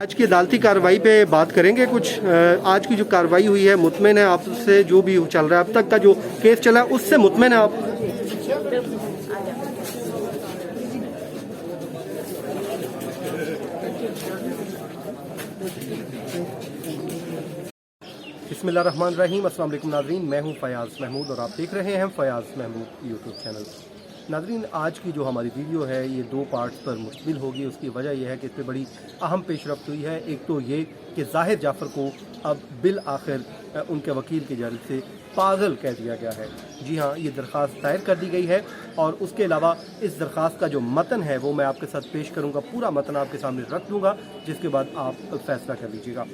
आज की अदालती कार्रवाई पे बात करेंगे कुछ। आज की जो कार्रवाई हुई है, मुतमिन है आपसे? जो भी चल रहा है अब तक का जो केस चला है उससे मुतमिन है आप? बिस्मिल्लाहिर्रहमानिर्रहीम। अस्सलाम वालेकुम नाज़रीन, मैं हूं फयाज़ महमूद और आप देख रहे हैं फयाज़ महमूद यूट्यूब चैनल। नाज़रीन, आज की जो हमारी वीडियो है ये दो पार्ट्स पर मुश्तमिल होगी। उसकी वजह यह है कि इस पर बड़ी अहम पेशरफ्त हुई है। एक तो ये कि ज़ाहिर जाफ़र को अब बिल आखिर उनके वकील की जानिब से पागल कह दिया गया है। जी हाँ, ये दरख्वास्त दायर कर दी गई है और उसके अलावा इस दरख्वास्त का जो मतन है वो मैं आपके साथ पेश करूँगा। पूरा मतन आपके सामने रख दूँगा, जिसके बाद आप फैसला कर लीजिएगा।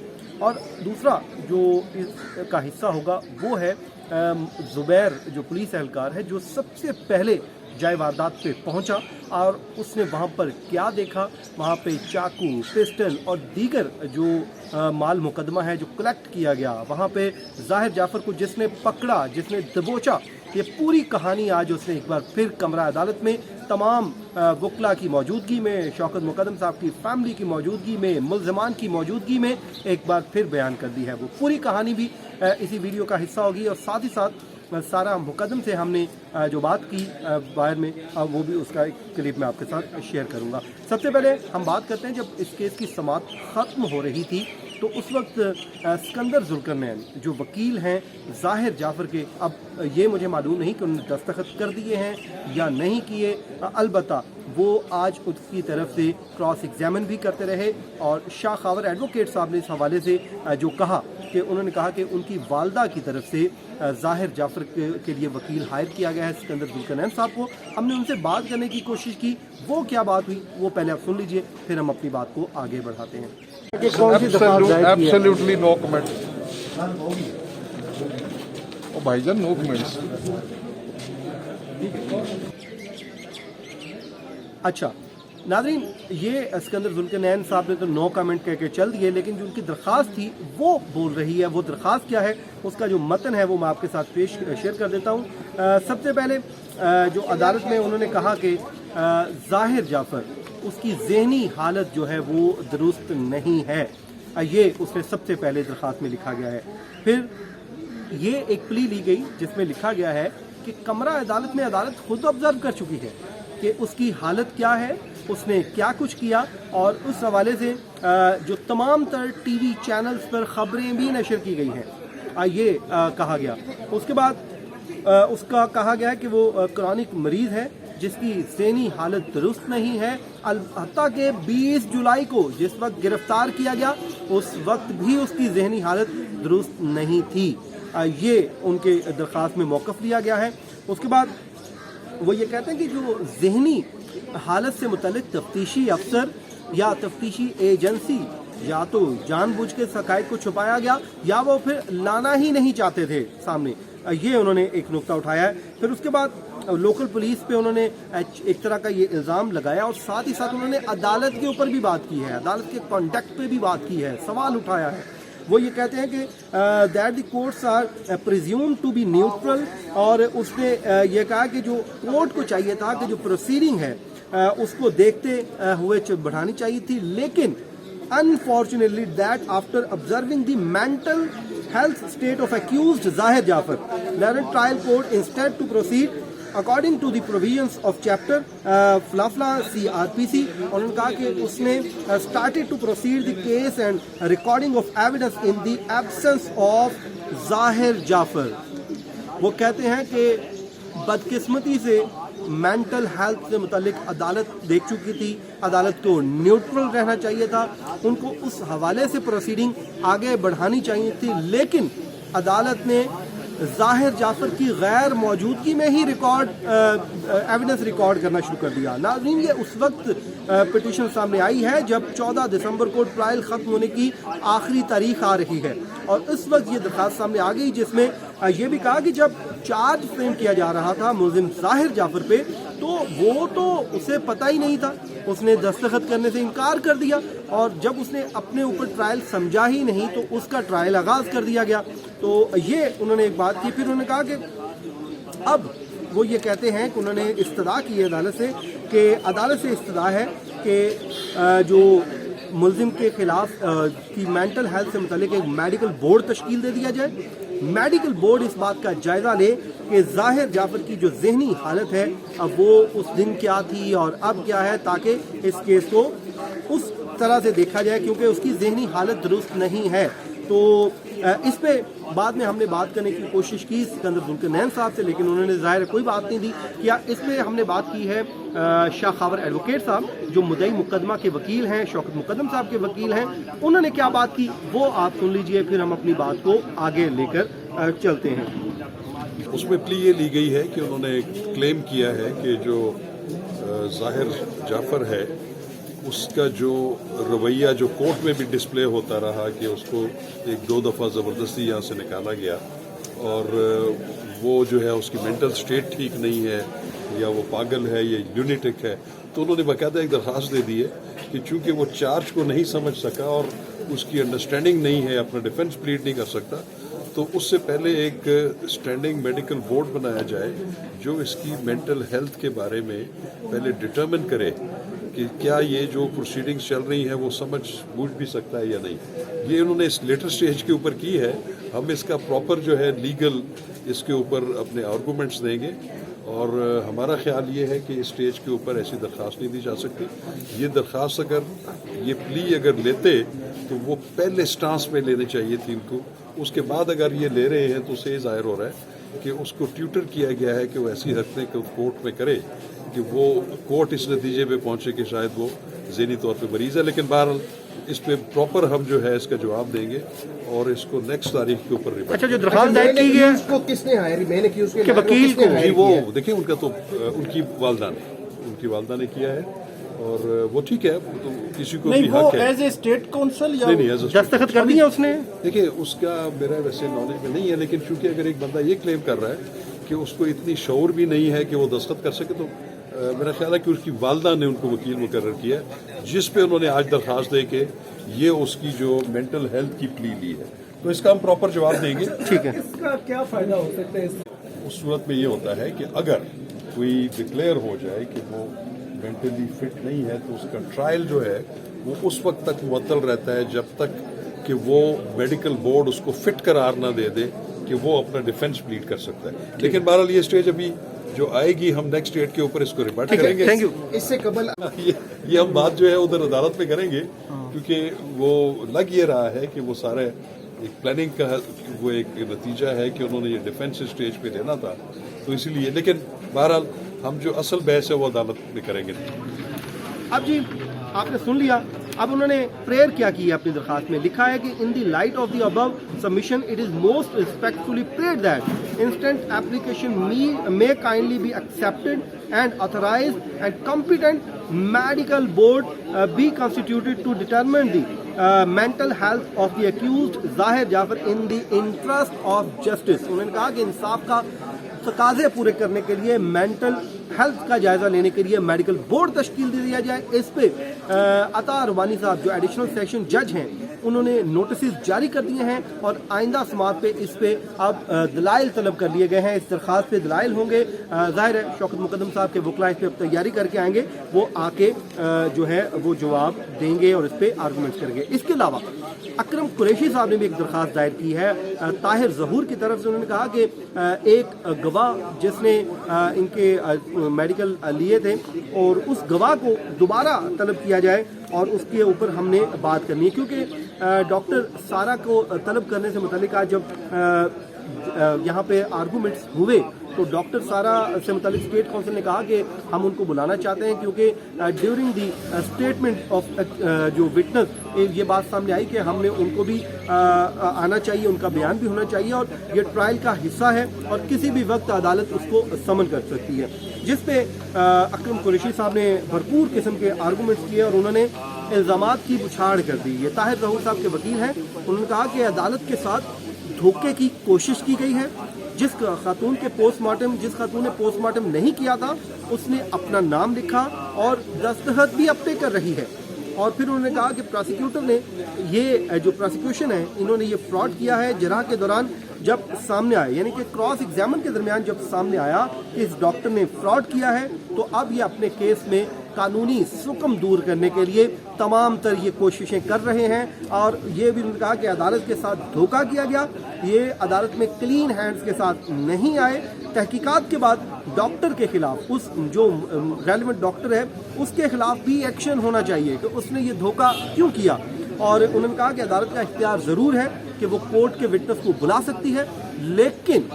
और दूसरा जो इसका हिस्सा होगा वो है ज़ुबैर, जो पुलिस एहलकार है, जो सबसे पहले जाए वारदात पे पहुंचा और उसने वहां पर क्या देखा। वहां पे चाकू, पिस्टल और दीगर जो माल मुकदमा है जो कलेक्ट किया गया, वहां पे ज़ाहिर जाफ़र को जिसने पकड़ा, जिसने दबोचा, ये पूरी कहानी आज उसने एक बार फिर कमरा अदालत में तमाम वकला की मौजूदगी में, शौकत मुकद्दम साहब की फैमिली की मौजूदगी में, मुल्ज़मान की मौजूदगी में एक बार फिर बयान कर दी है। वो पूरी कहानी भी इसी वीडियो का हिस्सा होगी और साथ ही साथ सारा मुकद्दम से हमने जो बात की बाहर में, वो भी उसका एक क्लिप मैं आपके साथ शेयर करूंगा। सबसे पहले हम बात करते हैं, जब इस केस की समाअत ख़त्म हो रही थी तो उस वक्त सिकंदर जुल्करनैन जो वकील हैं ज़ाहिर जाफ़र के, अब ये मुझे मालूम नहीं कि उन्होंने दस्तखत कर दिए हैं या नहीं किए, अलबत्ता वो आज उसकी तरफ से क्रॉस एग्जामिन भी करते रहे और शाह खावर एडवोकेट साहब ने इस हवाले से जो कहा कि उन्होंने कहा कि उनकी वालदा की तरफ से ज़ाहिर जाफ़र के लिए वकील हायर किया गया है सिकंदर जुल्करनैन साहब को। हमने उनसे बात करने की कोशिश की, वो क्या बात हुई वो पहले आप सुन लीजिए, फिर हम अपनी बात को आगे बढ़ाते हैं। Absolutely no comment. Oh, भाईजान, no comments. अच्छा नाज़रीन, ये सिकंदर जुल्करनैन साहब ने तो नो कमेंट कह के चल दिए, लेकिन जो उनकी दरख्वास्त थी वो बोल रही है। वो दरख्वास्त क्या है, उसका जो मतन है वो मैं आपके साथ शेयर कर देता हूँ। सबसे पहले जो अदालत में उन्होंने कहा कि ज़ाहिर जाफ़र, उसकी ज़हनी हालत जो है वो दुरुस्त नहीं है, ये उसने सबसे पहले दरख्वास्त में लिखा गया है। फिर ये एक प्ली ली गई जिसमें लिखा गया है कि कमरा अदालत में अदालत खुद ऑब्जर्व कर चुकी है कि उसकी हालत क्या है, उसने क्या कुछ किया, और उस हवाले से जो तमाम तर टीवी चैनल्स पर ख़बरें भी नशर की गई हैं, ये कहा गया। उसके बाद उसका कहा गया कि वो क्रॉनिक मरीज़ है जिसकी ज़हनी हालत दुरुस्त नहीं है। हत्ता के 20 जुलाई को जिस वक्त गिरफ्तार किया गया उस वक्त भी उसकी ज़हनी हालत दुरुस्त नहीं थी। ये उनके दरख्वास्त में मौक़िफ़ लिया गया है। उसके बाद वो ये कहते हैं कि जो ज़हनी हालत से मुतल्लिक़ तफ्तीशी अफसर या तफ्तीशी एजेंसी या तो जानबूझ के हक़ाइक़ को छुपाया गया या वो फिर लाना ही नहीं चाहते थे सामने, ये उन्होंने एक नुक्ता उठाया है। फिर उसके बाद लोकल पुलिस पे उन्होंने एक तरह का ये इल्ज़ाम लगाया और साथ ही साथ उन्होंने अदालत के ऊपर भी बात की है, अदालत के कॉन्डक्ट पे भी बात की है, सवाल उठाया है। वो ये कहते हैं कि that the courts are presume to be neutral, और उसने ये कहा कि जो कोर्ट को चाहिए था कि जो प्रोसीडिंग है उसको देखते हुए बढ़ानी चाहिए थी, लेकिन unfortunately that after observing the mental health state of accused Zahir Jafar, Laren Trial Court instead to proceed according to the provisions of chapter Flafla CRPC। उन्होंने कहा कि उसने started to proceed the case and recording of evidence in the absence of Zahir Jafar। वो कहते हैं कि बदकिस्मती से मेंटल हेल्थ से मुतालिक अदालत देख चुकी थी, अदालत को न्यूट्रल रहना चाहिए था, उनको उस हवाले से प्रोसीडिंग आगे बढ़ानी चाहिए थी, लेकिन अदालत ने ज़ाहिर जाफ़र की गैर मौजूदगी में ही एविडेंस रिकॉर्ड करना शुरू कर दिया। नाज़रीन, ये उस वक्त पिटीशन सामने आई है जब 14 दिसंबर को ट्रायल ख़त्म होने की आखिरी तारीख आ रही है और इस वक्त ये दरख्वास्त सामने आ गई जिसमें ये भी कहा कि जब चार्ज फ्रेम किया जा रहा था मुल्ज़िम ज़ाहिर जाफ़र पे तो वो तो उसे पता ही नहीं था, उसने दस्तखत करने से इनकार कर दिया और जब उसने अपने ऊपर ट्रायल समझा ही नहीं तो उसका ट्रायल आगाज़ कर दिया गया। तो ये उन्होंने एक बात की। फिर उन्होंने कहा कि अब वो ये कहते हैं कि उन्होंने इस्तदा की है अदालत से, कि अदालत से इस्तदा है कि जो मुलजिम के खिलाफ की मेंटल हेल्थ से मुतल्लिक एक मेडिकल बोर्ड तश्कील दे दिया जाए। मेडिकल बोर्ड इस बात का जायज़ा ले कि ज़ाहिर जाफ़र की जो जहनी हालत है अब वो उस दिन क्या थी और अब क्या है, ताकि इस केस को उस तरह से देखा जाए, क्योंकि उसकी जहनी हालत दुरुस्त नहीं है। तो इस पे बाद में हमने बात करने की कोशिश की सिकंदर जुल्करनैन साहब से, लेकिन उन्होंने ज़ाहिर कोई बात नहीं दी। क्या इसमें हमने बात की है शाह खावर एडवोकेट साहब जो मुद्दई मुकदमा के वकील हैं, शौकत मुकदम साहब के वकील हैं, उन्होंने क्या बात की वो आप सुन लीजिए, फिर हम अपनी बात को आगे लेकर चलते हैं। उसमें प्ली ये ली गई है कि उन्होंने क्लेम किया है कि जो ज़ाहिर जाफ़र है उसका जो रवैया जो कोर्ट में भी डिस्प्ले होता रहा कि उसको एक दो दफ़ा ज़बरदस्ती यहाँ से निकाला गया और वो जो है उसकी मेंटल स्टेट ठीक नहीं है या वो पागल है या ल्यूनेटिक है, तो उन्होंने बाकायदा एक दरख्वास्त दे दी है कि चूँकि वो चार्ज को नहीं समझ सका और उसकी अंडरस्टैंडिंग नहीं है, अपना डिफेंस प्लीड नहीं कर सकता, तो उससे पहले एक स्टैंडिंग मेडिकल बोर्ड बनाया जाए जो इसकी मेंटल हेल्थ के बारे में पहले डिटर्मिन करे कि क्या ये जो प्रोसीडिंग्स चल रही हैं वो समझ बूझ भी सकता है या नहीं। ये उन्होंने इस लेटर स्टेज के ऊपर की है। हम इसका प्रॉपर जो है लीगल इसके ऊपर अपने आर्गूमेंट्स देंगे और हमारा ख्याल ये है कि इस स्टेज के ऊपर ऐसी दरख्वास्त नहीं दी जा सकती। ये दरख्वास्त अगर ये प्ली अगर लेते तो वो पहले स्टांस में लेने चाहिए थी इनको, उसके बाद अगर ये ले रहे हैं तो उससे ज़ाहिर हो रहा है कि उसको ट्यूटर किया गया है कि वो ऐसी हरकतें कोर्ट में करे कि वो कोर्ट इस नतीजे पे पहुंचे कि शायद वो ज़हनी तौर पे मरीज़ है। लेकिन बहरहाल इस पे प्रॉपर हम जो है इसका जवाब देंगे और इसको नेक्स्ट तारीख के ऊपर अच्छा जो दरख्वास्त दायर की है उसको किसने हायर, मैंने की उसके वकील को जी वो देखिए उनका तो उनकी वालदा ने किया है और वो ठीक है, तो किसी को भी हक है। एज ए स्टेट काउंसिल या नहीं एज दस्तखत कर दिया उसने। देखिए उसका मेरा वैसे नॉलेज में नहीं है, लेकिन चूंकि अगर एक बंदा ये क्लेम कर रहा है कि उसको इतनी शऊर भी नहीं है कि वो दस्तखत कर सके, तो मेरा ख्याल है कि उसकी वालदा ने उनको वकील मुकर्रर किया जिस पे उन्होंने आज दरख्वास्त दे के ये उसकी जो मेंटल हेल्थ की प्ली ली है, तो इसका हम प्रॉपर जवाब देंगे। ठीक है, इसका क्या फायदा हो सकता है? उस सूरत में ये होता है कि अगर कोई डिक्लेयर हो जाए कि वो मेंटली फिट नहीं है तो उसका ट्रायल जो है वो उस वक्त तक मुअत्तल रहता है जब तक कि वो मेडिकल बोर्ड उसको फिट करार ना दे दे कि वो अपना डिफेंस प्लीड कर सकता है। लेकिन बहरहाल ये स्टेज अभी जो आएगी हम नेक्स्ट डेट के ऊपर इसको रिपोर्ट करेंगे। Thank you. इससे कबल ये हम बात जो है उधर अदालत में करेंगे, क्योंकि वो लग ये रहा है कि वो सारे एक प्लानिंग का वो एक नतीजा है कि उन्होंने ये डिफेंस स्टेज पे लेना था, तो इसीलिए। लेकिन बहरहाल हम जो असल बहस है वो अदालत में करेंगे। अब जी आपने सुन लिया, अब उन्होंने प्रेयर क्या की है अपनी दरखास्त में, लिखा है कि in the light of the above submission it is most respectfully prayed that instant application may kindly be accepted and authorised and competent medical board be constituted to determine the mental health of the accused Zahir Jafar in the interest of justice. उन्होंने कहा कि इंसाफ का तकाजे पूरे करने के लिए mental health का जायजा लेने के लिए मेडिकल बोर्ड तश्कील दे दिया जाए। इस पे अता रवानी साहब जो एडिशनल सेशन जज हैं उन्होंने नोटिस जारी कर दिए हैं और आइंदा समात पे इस पे अब दलाइल तलब कर लिए गए हैं। इस दरखास्त पे दलाइल होंगे, ज़ाहिर है शौकत मुकदम साहब के वकला इस पे अब तैयारी करके आएंगे, वो आके जो है वो जवाब देंगे और इस पे आर्गूमेंट्स करेंगे। इसके अलावा अकरम कुरैशी साहब ने भी एक दरखास्त दायर की है ताहिर ज़हूर की तरफ से। उन्होंने कहा कि एक गवाह जिसने इनके मेडिकल लिए थे और उस गवाह को दोबारा तलब किया जाए और उसके ऊपर हमने बात करनी है, क्योंकि डॉक्टर सारा को तलब करने से मुतालिक आज जब यहाँ पे आर्गूमेंट्स हुए तो डॉक्टर सारा से मुतालिक स्टेट काउंसिल ने कहा कि हम उनको बुलाना चाहते हैं, क्योंकि ड्यूरिंग दी स्टेटमेंट ऑफ जो विटनेस ये बात सामने आई कि हमने उनको भी आना चाहिए, उनका बयान भी होना चाहिए और ये ट्रायल का हिस्सा है और किसी भी वक्त अदालत उसको समन कर सकती है। जिस पे अकरम कुरैशी साहब ने भरपूर किस्म के आर्गूमेंट्स किए और उन्होंने इल्ज़ामात की बुछाड़ कर दी। ये ताहिर ज़हूर साहब के वकील हैं, उन्होंने कहा कि अदालत के साथ धोखे की कोशिश की गई है। जिस खातून ने पोस्टमार्टम नहीं किया था उसने अपना नाम लिखा और दस्तखत भी अपने कर रही है। और फिर उन्होंने कहा कि प्रोसिक्यूटर ने ये जो प्रोसिक्यूशन है इन्होंने ये फ्रॉड किया है। जराह के दौरान जब सामने आया, यानी कि क्रॉस एग्जामिन के दरमियान जब सामने आया कि इस डॉक्टर ने फ्रॉड किया है, तो अब ये अपने केस में कानूनी सुकम दूर करने के लिए तमाम तर ये कोशिशें कर रहे हैं और ये भी उन्होंने कहा कि अदालत के साथ धोखा किया गया, ये अदालत में क्लीन हैंड्स के साथ नहीं आए। तहकीकात के बाद डॉक्टर के खिलाफ, उस जो रेलेवेंट डॉक्टर है उसके खिलाफ भी एक्शन होना चाहिए कि उसने ये धोखा क्यों किया। और उन्होंने कहा कि अदालत का इख्तियार ज़रूर है कि वो कोर्ट के विटनेस को बुला सकती है, लेकिन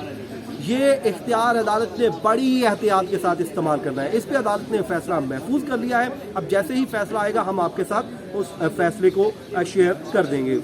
ये इख्तियार अदालत ने बड़ी एहतियात के साथ इस्तेमाल करना है। इस पे अदालत ने फैसला महफूज कर लिया है। अब जैसे ही फैसला आएगा हम आपके साथ उस फैसले को शेयर कर देंगे।